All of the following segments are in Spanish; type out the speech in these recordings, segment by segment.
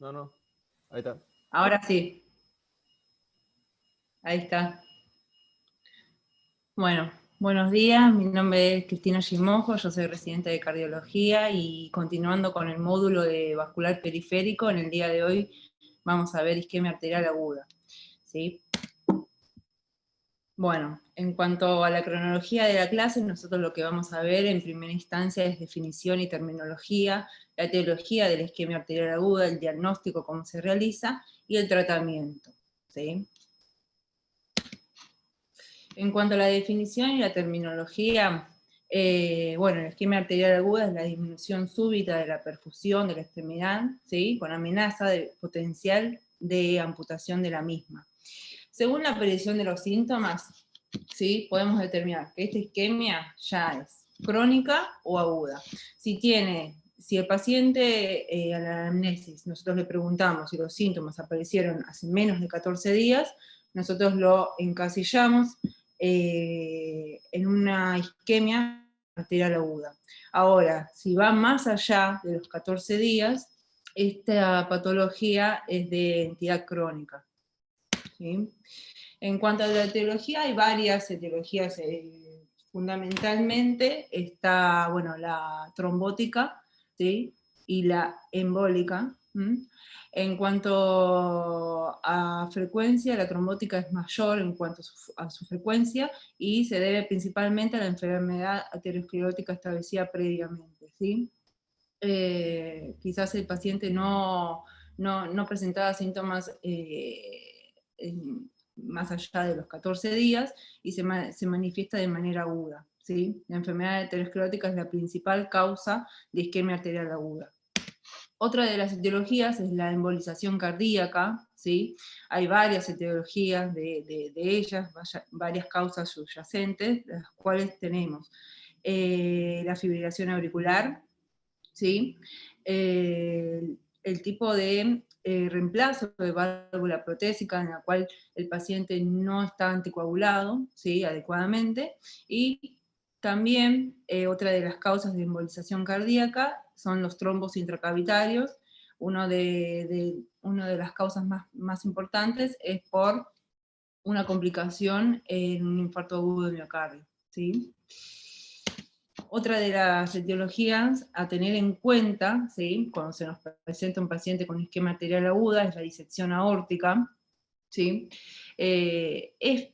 No, no. Ahí está. Ahora sí, ahí está. Bueno, buenos días, mi nombre es Cristina Gimojo, yo soy residente de cardiología y continuando con el módulo de vascular periférico, en el día de hoy vamos a ver isquemia arterial aguda, ¿sí? Bueno, en cuanto a la cronología de la clase, nosotros lo que vamos a ver en primera instancia es definición y terminología, la etiología de la isquemia arterial aguda, el diagnóstico, cómo se realiza, y el tratamiento, ¿sí? En cuanto a la definición y la terminología, bueno, la isquemia arterial aguda es la disminución súbita de la perfusión de la extremidad, ¿sí? Con amenaza de potencial de amputación de la misma. Según la aparición de los síntomas, ¿sí? Podemos determinar que esta isquemia ya es crónica o aguda. Si el paciente a la anamnesis nosotros le preguntamos si los síntomas aparecieron hace menos de 14 días, nosotros lo encasillamos en una isquemia arterial aguda. Ahora, si va más allá de los 14 días, esta patología es de entidad crónica, ¿sí? En cuanto a la etiología, hay varias etiologías. Fundamentalmente está, bueno, la trombótica, ¿sí? Y la embólica. En cuanto a frecuencia, la trombótica es mayor en cuanto a su frecuencia y se debe principalmente a la enfermedad aterosclerótica establecida previamente, ¿sí? Quizás el paciente no presentaba síntomas más allá de los 14 días y se manifiesta de manera aguda, ¿sí? La enfermedad aterosclerótica es la principal causa de isquemia arterial aguda. Otra de las etiologías es la embolización cardíaca, ¿sí? Hay varias etiologías de ellas, varias causas subyacentes, las cuales tenemos la fibrilación auricular, ¿sí? El tipo de reemplazo de válvula protésica en la cual el paciente no está anticoagulado, ¿sí? Adecuadamente, y también otra de las causas de embolización cardíaca son los trombos intracavitarios. Una de las causas más importantes es por una complicación en un infarto agudo de miocardio, ¿sí? Otra de las etiologías a tener en cuenta, ¿sí? Cuando se nos presenta un paciente con isquemia arterial aguda, es la disección aórtica, ¿sí? Es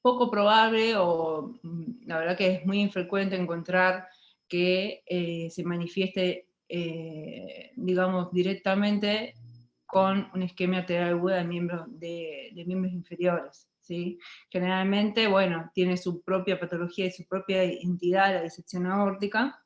poco probable, o la verdad que es muy infrecuente encontrar que se manifieste, digamos, directamente con una isquemia arterial aguda de miembros inferiores, ¿sí? Generalmente, bueno, tiene su propia patología y su propia entidad, la disección aórtica,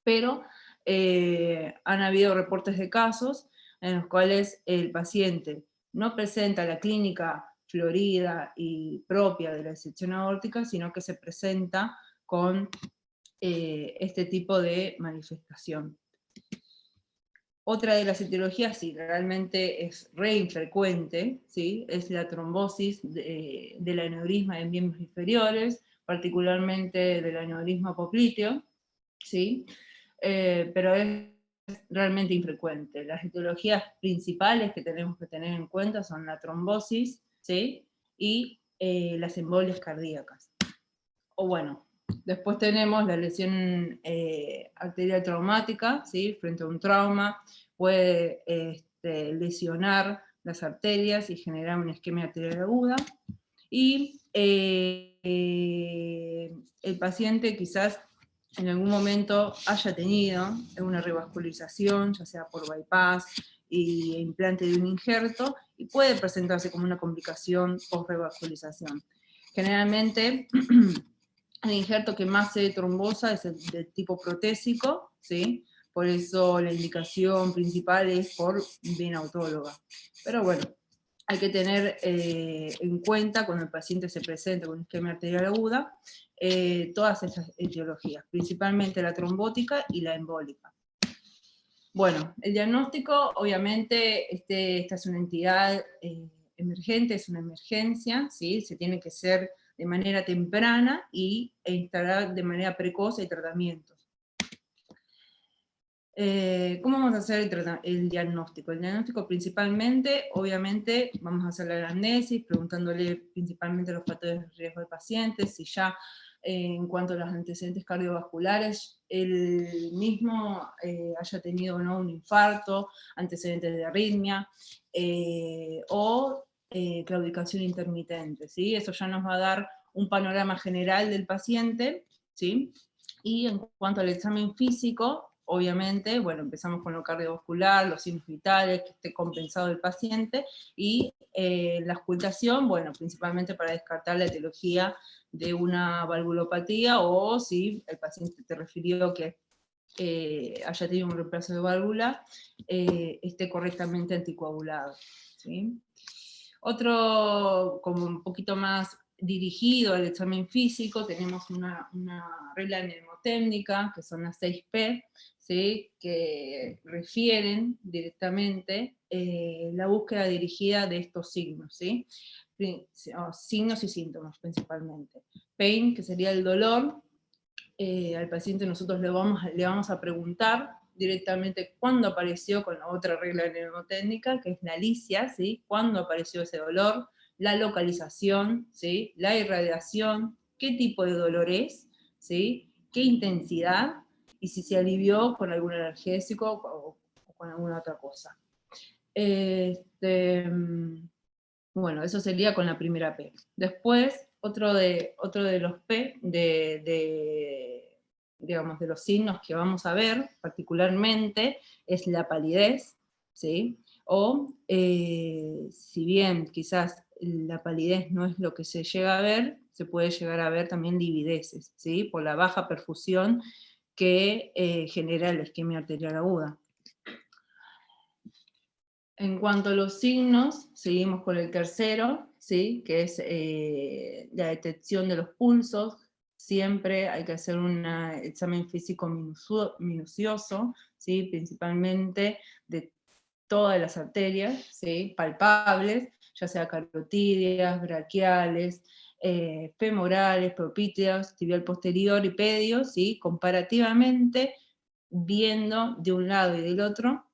pero han habido reportes de casos en los cuales el paciente no presenta la clínica florida y propia de la disección aórtica, sino que se presenta con este tipo de manifestación. Otra de las etiologías, sí, realmente es re infrecuente, ¿sí? Es la trombosis del aneurisma de miembros inferiores, particularmente del aneurisma popliteo, ¿sí? Pero es realmente infrecuente. Las etiologías principales que tenemos que tener en cuenta son la trombosis, ¿sí? Y las embolias cardíacas. O bueno, después tenemos la lesión arterial traumática, ¿sí? Frente a un trauma, puede lesionar las arterias y generar una isquemia arterial aguda. Y el paciente quizás en algún momento haya tenido una revascularización, ya sea por bypass y implante de un injerto, y puede presentarse como una complicación post-revascularización. Generalmente, el injerto que más se trombosa es el de tipo protésico, ¿sí? Por eso la indicación principal es por vena autóloga. Pero bueno, hay que tener en cuenta cuando el paciente se presenta con isquemia arterial aguda, todas estas etiologías, principalmente la trombótica y la embólica. Bueno, el diagnóstico, obviamente, esta es una entidad emergente, es una emergencia, ¿sí? Se tiene que hacer de manera temprana e instalar de manera precoz el tratamiento. ¿Cómo vamos a hacer el diagnóstico? El diagnóstico principalmente, obviamente, vamos a hacer la anamnesis, preguntándole principalmente los factores de riesgo del paciente, si ya en cuanto a los antecedentes cardiovasculares, el mismo haya tenido o no un infarto, antecedentes de arritmia, o claudicación intermitente, ¿sí? Eso ya nos va a dar un panorama general del paciente, ¿sí? Y en cuanto al examen físico, obviamente, bueno, empezamos con lo cardiovascular, los signos vitales, que esté compensado el paciente, y la auscultación, bueno, principalmente para descartar la etiología de una valvulopatía, o si el paciente te refirió que haya tenido un reemplazo de válvula, esté correctamente anticoagulado, ¿sí? Otro, como un poquito más dirigido al examen físico, tenemos una regla mnemotécnica, que son las 6P, ¿sí? Que refieren directamente la búsqueda dirigida de estos signos, ¿sí? Signos y síntomas principalmente. Pain, que sería el dolor, al paciente nosotros le vamos a preguntar directamente cuándo apareció, con la otra regla mnemotécnica, que es la licia, ¿sí? Cuándo apareció ese dolor, la localización, ¿sí? La irradiación, qué tipo de dolor es, ¿sí? Qué intensidad, y si se alivió con algún analgésico o con alguna otra cosa. Bueno, eso sería con la primera P. Después, otro de los P, digamos, de los signos que vamos a ver particularmente, es la palidez, ¿sí? O, si bien quizás la palidez no es lo que se llega a ver, se puede llegar a ver también livideces, ¿sí? Por la baja perfusión que genera la isquemia arterial aguda. En cuanto a los signos, seguimos con el tercero, ¿sí? Que es la detección de los pulsos. Siempre hay que hacer un examen físico minucioso, ¿sí? Principalmente de todas las arterias, ¿sí? Palpables, ya sea carotídeas, braquiales, femorales, propíteos, tibial posterior y pedio, ¿sí? Comparativamente, viendo de un lado y del otro,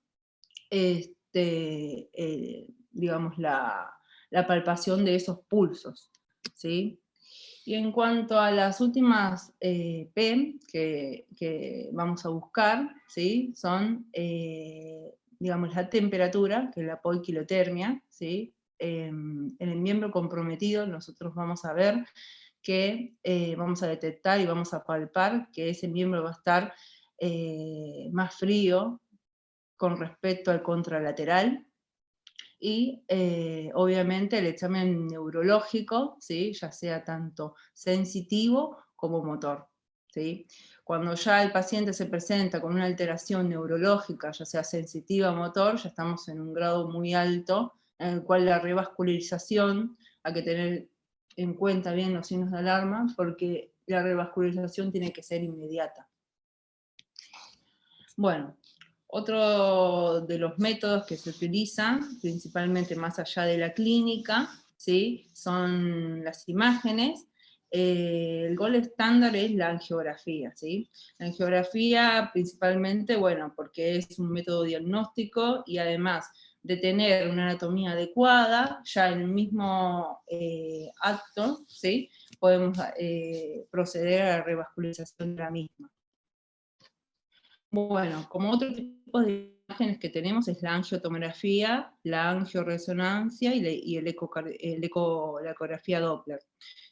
digamos, la palpación de esos pulsos, ¿sí? Y en cuanto a las últimas P que vamos a buscar, ¿sí? Son, digamos, la temperatura, que es la poiquilotermia, ¿sí? En el miembro comprometido nosotros vamos a ver que vamos a detectar y vamos a palpar que ese miembro va a estar más frío con respecto al contralateral, y obviamente el examen neurológico, ¿sí? Ya sea tanto sensitivo como motor, ¿sí? Cuando ya el paciente se presenta con una alteración neurológica, ya sea sensitiva o motor, ya estamos en un grado muy alto, en el cual la revascularización, hay que tener en cuenta bien los signos de alarma, porque la revascularización tiene que ser inmediata. Bueno, otro de los métodos que se utilizan, principalmente más allá de la clínica, ¿sí? Son las imágenes. El gol estándar es la angiografía, ¿sí? La angiografía principalmente, bueno, porque es un método diagnóstico y además de tener una anatomía adecuada, ya en el mismo acto, ¿sí? Podemos proceder a la revascularización de la misma. Bueno, como otro tipo de imágenes que tenemos es la angiotomografía, la angioresonancia y la ecografía Doppler,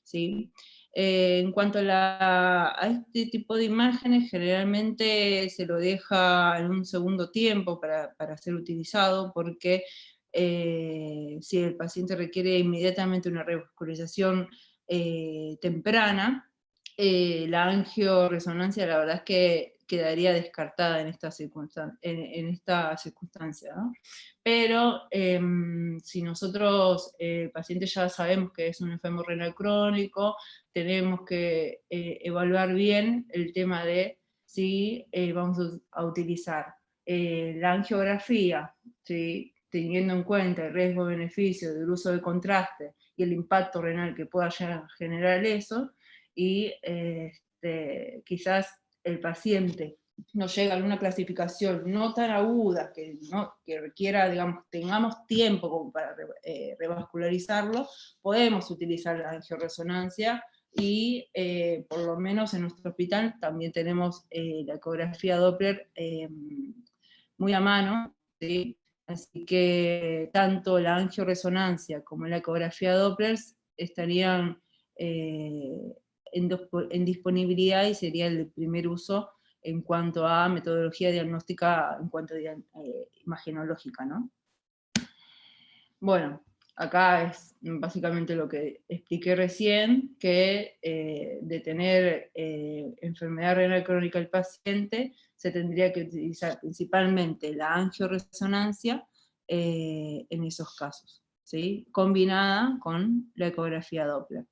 ¿sí? En cuanto a este tipo de imágenes, generalmente se lo deja en un segundo tiempo para ser utilizado, porque si el paciente requiere inmediatamente una revascularización temprana, la angioresonancia, la verdad es que quedaría descartada en esta circunstancia, ¿no? Pero si nosotros, el paciente ya sabemos que es un enfermo renal crónico, tenemos que evaluar bien el tema de si vamos a utilizar la angiografía, ¿sí? Teniendo en cuenta el riesgo-beneficio del uso de contraste y el impacto renal que pueda generar eso, y quizás el paciente nos llega alguna clasificación no tan aguda, que requiera, digamos, tengamos tiempo como para revascularizarlo, podemos utilizar la angioresonancia y por lo menos en nuestro hospital también tenemos la ecografía Doppler muy a mano, ¿sí? Así que tanto la angioresonancia como la ecografía Doppler estarían en disponibilidad y sería el primer uso en cuanto a metodología diagnóstica, en cuanto a imagenológica, ¿no? Bueno, acá es básicamente lo que expliqué recién, que de tener enfermedad renal crónica del paciente, se tendría que utilizar principalmente la angioresonancia en esos casos, ¿sí? Combinada con la ecografía Doppler.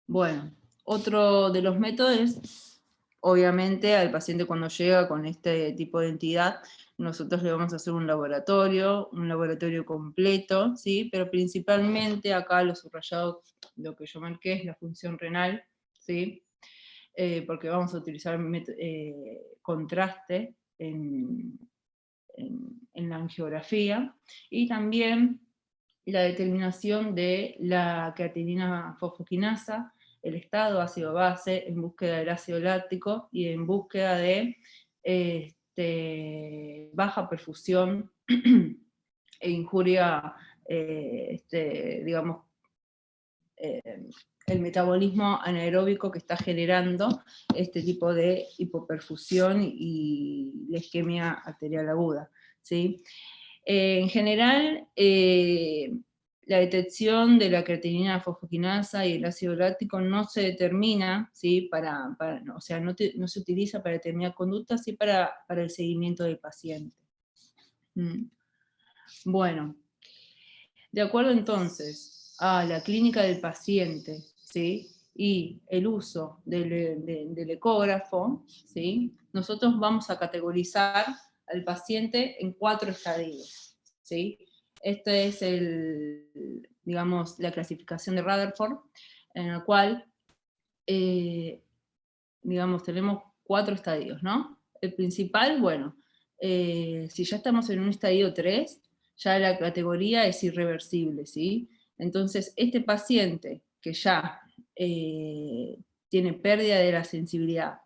Bueno, otro de los métodos es, obviamente, al paciente cuando llega con este tipo de entidad, nosotros le vamos a hacer un laboratorio completo, ¿sí? Pero principalmente acá lo subrayado, lo que yo marqué es la función renal, ¿sí? Porque vamos a utilizar contraste en la angiografía, y también la determinación de la creatinina fosfoquinasa, el estado ácido-base en búsqueda del ácido láctico y en búsqueda de baja perfusión e injuria, digamos, el metabolismo anaeróbico que está generando este tipo de hipoperfusión y la isquemia arterial aguda, ¿sí? En general, la detección de la creatinina fosfoquinasa y el ácido láctico no se determina, ¿sí? O sea, no se utiliza para determinar conductas, sí para el seguimiento del paciente. Bueno, de acuerdo entonces a la clínica del paciente, ¿sí? Y el uso del ecógrafo, ¿sí? Nosotros vamos a categorizar al paciente en 4 estadios, ¿sí? Esta es digamos, la clasificación de Rutherford, en la cual, digamos, tenemos 4 estadios, ¿no? El principal, bueno, si ya estamos en un estadio 3, ya la categoría es irreversible, ¿sí? Entonces, este paciente que ya tiene pérdida de la sensibilidad,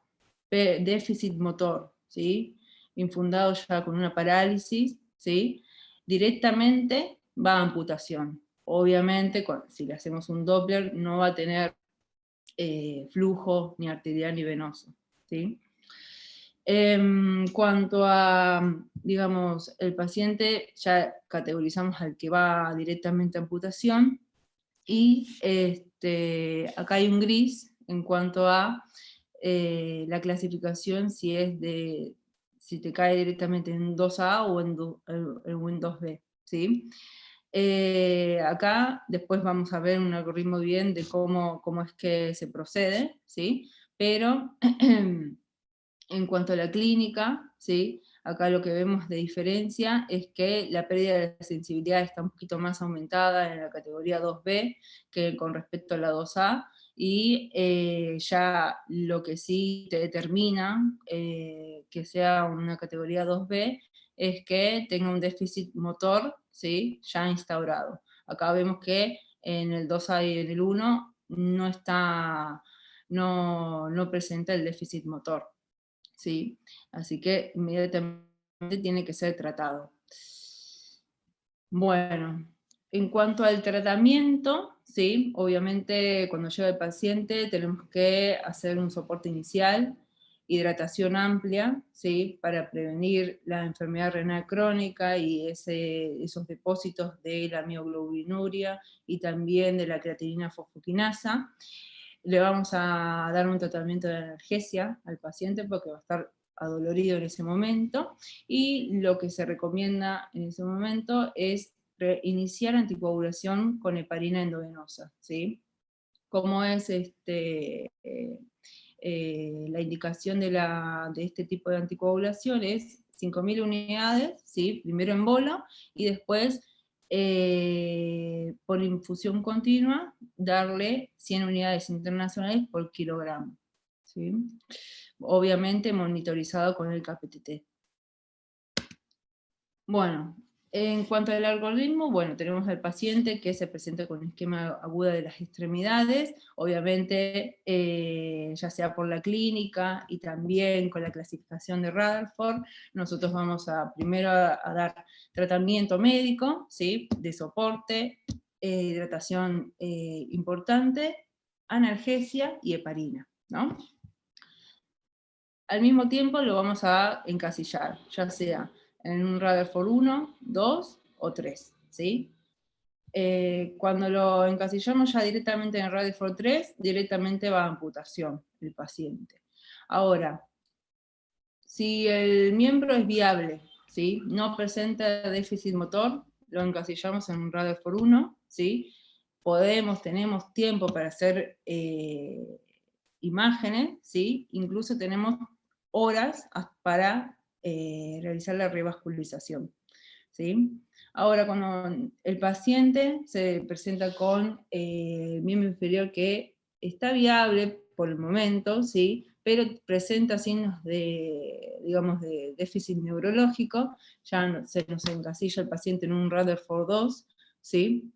déficit motor, ¿sí? Infundado ya con una parálisis, ¿sí? Directamente va a amputación. Obviamente, si le hacemos un Doppler, no va a tener flujo ni arterial ni venoso, ¿sí? En cuanto a, digamos, el paciente, ya categorizamos al que va directamente a amputación, y acá hay un gris en cuanto a la clasificación, si te cae directamente en 2A o en 2B, ¿sí? Acá después vamos a ver un algoritmo bien de cómo es que se procede, ¿sí? Pero en cuanto a la clínica, ¿sí? Acá lo que vemos de diferencia es que la pérdida de la sensibilidad está un poquito más aumentada en la categoría 2B que con respecto a la 2A, y ya lo que sí te determina que sea una categoría 2B es que tenga un déficit motor, ¿sí? Ya instaurado. Acá vemos que en el 2A y en el 1 no presenta el déficit motor, ¿sí? Así que inmediatamente tiene que ser tratado. Bueno, en cuanto al tratamiento, ¿sí? Obviamente cuando llega el paciente tenemos que hacer un soporte inicial, hidratación amplia, ¿sí? Para prevenir la enfermedad renal crónica y esos depósitos de la mioglobinuria y también de la creatinina fosfoquinasa. Le vamos a dar un tratamiento de analgesia al paciente porque va a estar adolorido en ese momento, y lo que se recomienda en ese momento es iniciar anticoagulación con heparina endovenosa, ¿sí? Como es la indicación de este tipo de anticoagulación es 5.000 unidades, ¿sí? Primero en bolo y después por infusión continua darle 100 unidades internacionales por kilogramo, ¿sí? Obviamente monitorizado con el KPTT. Bueno, en cuanto al algoritmo, bueno, tenemos al paciente que se presenta con isquemia aguda de las extremidades, obviamente ya sea por la clínica y también con la clasificación de Rutherford, nosotros vamos a primero a dar tratamiento médico, ¿sí? De soporte, hidratación importante, analgesia y heparina, ¿no? Al mismo tiempo lo vamos a encasillar, ya sea en un Rutherford 1, 2 o 3, ¿sí? Cuando lo encasillamos ya directamente en Rutherford 3, directamente va a amputación el paciente. Ahora, si el miembro es viable, ¿sí? No presenta déficit motor, lo encasillamos en un Rutherford 1, ¿sí? Tenemos tiempo para hacer imágenes, ¿sí? Incluso tenemos horas para realizar la revascularización, ¿sí? Ahora, cuando el paciente se presenta con miembro inferior que está viable por el momento, ¿sí? Pero presenta signos de, digamos, de déficit neurológico, ya se nos encasilla el paciente en un Rutherford 2, ¿sí?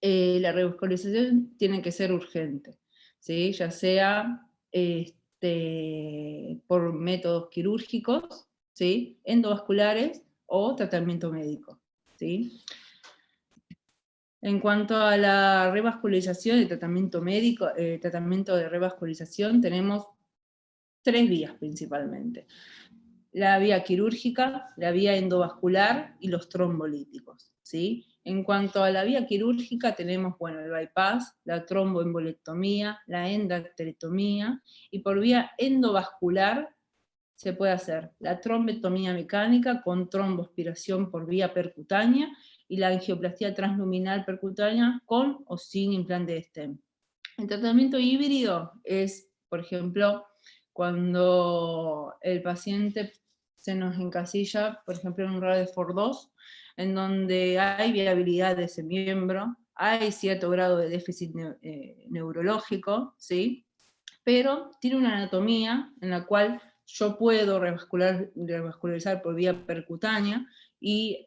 La revascularización tiene que ser urgente, ¿sí? Ya sea por métodos quirúrgicos, ¿sí? Endovasculares o tratamiento médico, ¿sí? En cuanto a la revascularización y tratamiento médico, tratamiento de revascularización, tenemos 3 vías principalmente: la vía quirúrgica, la vía endovascular y los trombolíticos, ¿sí? En cuanto a la vía quirúrgica tenemos, bueno, el bypass, la tromboembolectomía, la endarterectomía, y por vía endovascular se puede hacer la trombectomía mecánica con tromboaspiración por vía percutánea y la angioplastía transluminal percutánea con o sin implante de stem. El tratamiento híbrido es, por ejemplo, cuando el paciente se nos encasilla, por ejemplo, en un Rutherford 2, en donde hay viabilidad de ese miembro, hay cierto grado de déficit neurológico, ¿sí? Pero tiene una anatomía en la cual yo puedo revascularizar por vía percutánea y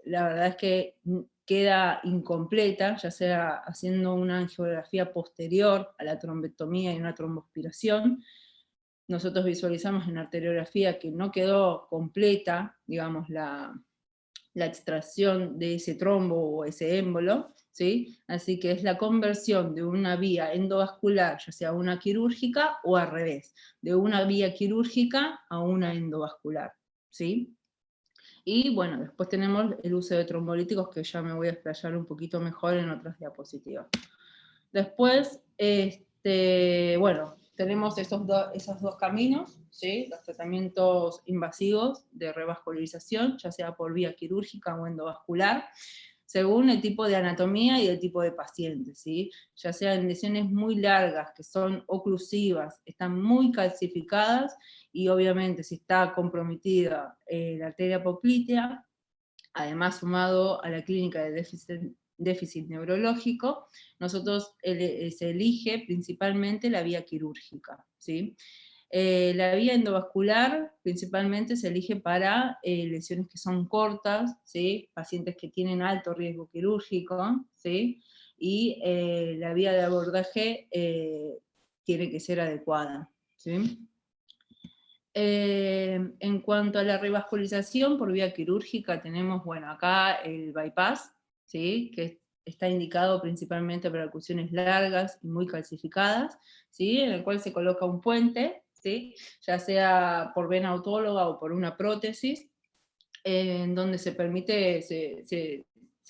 la verdad es que queda incompleta, ya sea haciendo una angiografía posterior a la trombectomía y una tromboaspiración. Nosotros visualizamos en arteriografía que no quedó completa, digamos, la extracción de ese trombo o ese émbolo, ¿sí? Así que es la conversión de una vía endovascular, ya sea una quirúrgica o al revés, de una vía quirúrgica a una endovascular, ¿sí? Y bueno, después tenemos el uso de trombolíticos, que ya me voy a explayar un poquito mejor en otras diapositivas. Después, bueno, tenemos esos dos caminos, ¿sí? Los tratamientos invasivos de revascularización, ya sea por vía quirúrgica o endovascular, según el tipo de anatomía y el tipo de paciente, ¿sí? Ya sean lesiones muy largas, que son oclusivas, están muy calcificadas, y obviamente si está comprometida la arteria poplitea, además sumado a la clínica de déficit neurológico, nosotros se elige principalmente la vía quirúrgica, ¿sí? La vía endovascular principalmente se elige para lesiones que son cortas, ¿sí? Pacientes que tienen alto riesgo quirúrgico, ¿sí? Y la vía de abordaje tiene que ser adecuada, ¿sí? En cuanto a la revascularización por vía quirúrgica, tenemos, bueno, acá el bypass, ¿sí? Que está indicado principalmente para percusiones largas y muy calcificadas, ¿sí? En el cual se coloca un puente, ¿sí? Ya sea por vena autóloga o por una prótesis, en donde se permite, se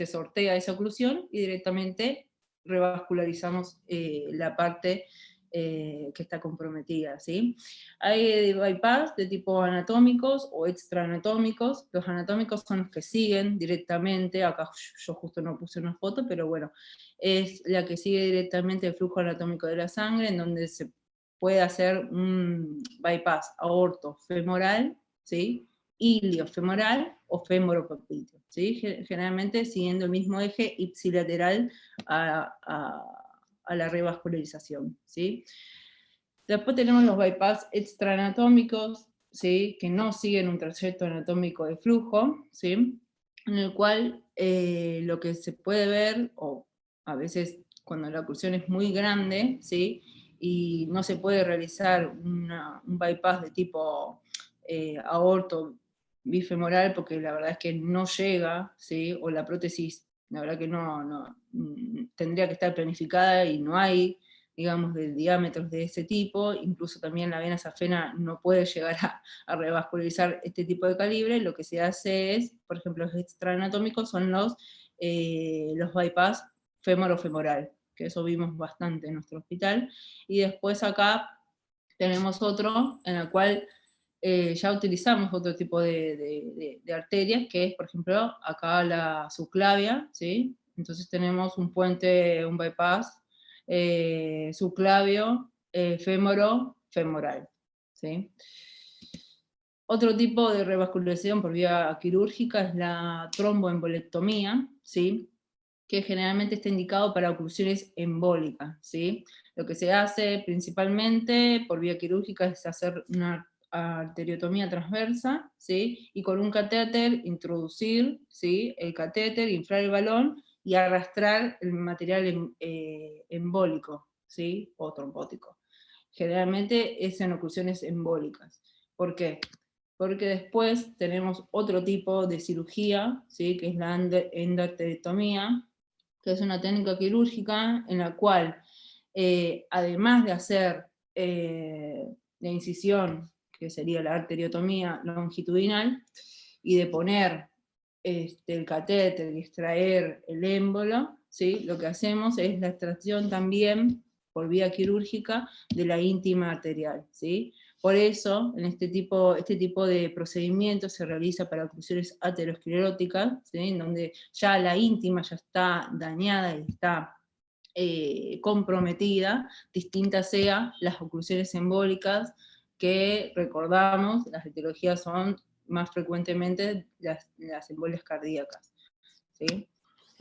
sortea esa oclusión y directamente revascularizamos la parte que está comprometida, ¿sí? Hay bypass de tipo anatómicos o extraanatómicos. Los anatómicos son los que siguen directamente, acá yo justo no puse una foto, pero bueno, es la que sigue directamente el flujo anatómico de la sangre, en donde se puede hacer un bypass aortofemoral, ¿sí? Iliofemoral o femoropopliteo, ¿sí? Generalmente siguiendo el mismo eje ipsilateral a la revascularización, ¿sí? Después tenemos los bypass extraanatómicos, ¿sí? Que no siguen un trayecto anatómico de flujo, ¿sí? En el cual lo que se puede ver, o a veces cuando la oclusión es muy grande, ¿sí? Y no se puede realizar un bypass de tipo aorto bifemoral, porque la verdad es que no llega, ¿sí? O la prótesis, la verdad que no tendría que estar planificada y no hay, digamos, de diámetros de ese tipo. Incluso también la vena safena no puede llegar a revascularizar este tipo de calibre. Lo que se hace es, por ejemplo, los extraanatómicos son los bypass fémoro-femoral, que eso vimos bastante en nuestro hospital. Y después acá tenemos otro en el cual ya utilizamos otro tipo de arterias, que es, por ejemplo, acá la subclavia, ¿sí? Entonces tenemos un puente, un bypass subclavio fémoro-femoral, ¿sí? Otro tipo de revascularización por vía quirúrgica es la tromboembolectomía, ¿sí? Que generalmente está indicado para oclusiones embólicas, ¿sí? Lo que se hace principalmente por vía quirúrgica es hacer una arteriotomía transversa, ¿sí? Y con un catéter introducir, ¿sí? El catéter, inflar el balón y arrastrar el material embólico, ¿sí? O trombótico. Generalmente es en oclusiones embólicas. ¿Por qué? Porque después tenemos otro tipo de cirugía, ¿sí? Que es la endarterectomía, que es una técnica quirúrgica en la cual, además de hacer la incisión, que sería la arteriotomía longitudinal, y de poner el catéter y extraer el émbolo, ¿sí? Lo que hacemos es la extracción también por vía quirúrgica de la íntima arterial, ¿sí? Por eso, este tipo de procedimientos se realiza para oclusiones ateroscleróticas, ¿sí? En donde ya la íntima ya está dañada y está comprometida, distintas sean las oclusiones embólicas, que recordamos, las etiologías son más frecuentemente las embolias cardíacas, ¿sí?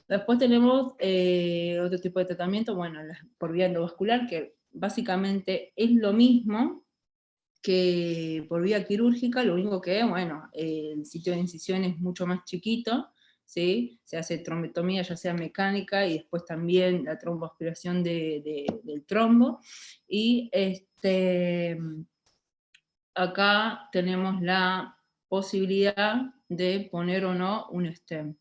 Después tenemos otro tipo de tratamiento, bueno, por vía endovascular, que básicamente es lo mismo que por vía quirúrgica, lo único que, bueno, el sitio de incisión es mucho más chiquito, ¿sí? Se hace trombectomía ya sea mecánica y después también la tromboaspiración del trombo. Y acá tenemos la posibilidad de poner o no un stem.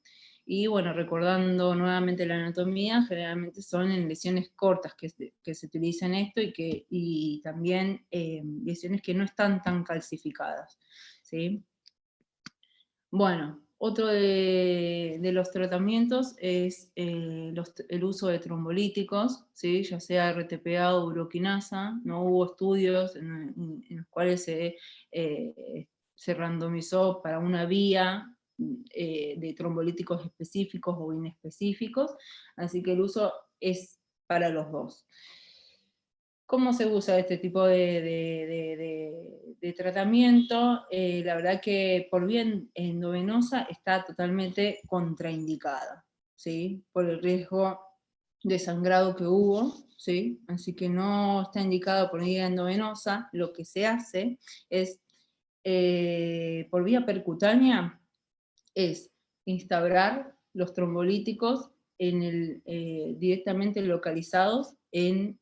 Y bueno, recordando nuevamente la anatomía, generalmente son en lesiones cortas que se utilizan esto y también lesiones que no están tan calcificadas, ¿sí? Bueno, otro de los tratamientos es el uso de trombolíticos, ¿sí? Ya sea RTPA o uroquinasa. No hubo estudios en los cuales se randomizó para una vía de trombolíticos específicos o inespecíficos, así que el uso es para los dos. ¿Cómo se usa este tipo de tratamiento? La verdad que por vía endovenosa está totalmente contraindicada, ¿sí? Por el riesgo de sangrado que hubo, ¿sí? Así que no está indicado por vía endovenosa. Lo que se hace es, por vía percutánea, es instaurar los trombolíticos directamente localizados en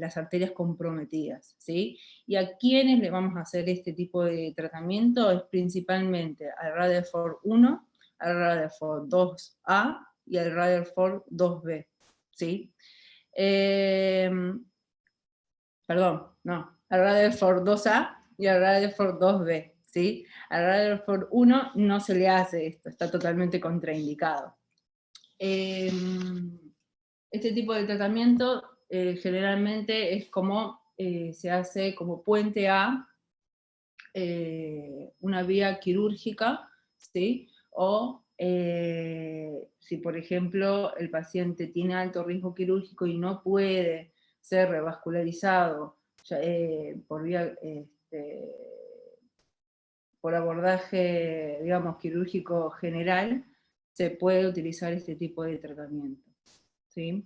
las arterias comprometidas, ¿sí? Y a quienes le vamos a hacer este tipo de tratamiento es principalmente al Rutherford 1, al Rutherford 2A y al Rutherford 2B, ¿sí? Perdón, no, al Rutherford 2A y al Rutherford 2B, ¿sí? Al Rutherford 1 no se le hace esto, está totalmente contraindicado. Este tipo de tratamiento generalmente es como se hace como puente a una vía quirúrgica, ¿sí? O si por ejemplo el paciente tiene alto riesgo quirúrgico y no puede ser revascularizado por vía por abordaje, digamos, quirúrgico general, se puede utilizar este tipo de tratamiento, ¿sí?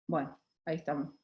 Bueno, ahí estamos.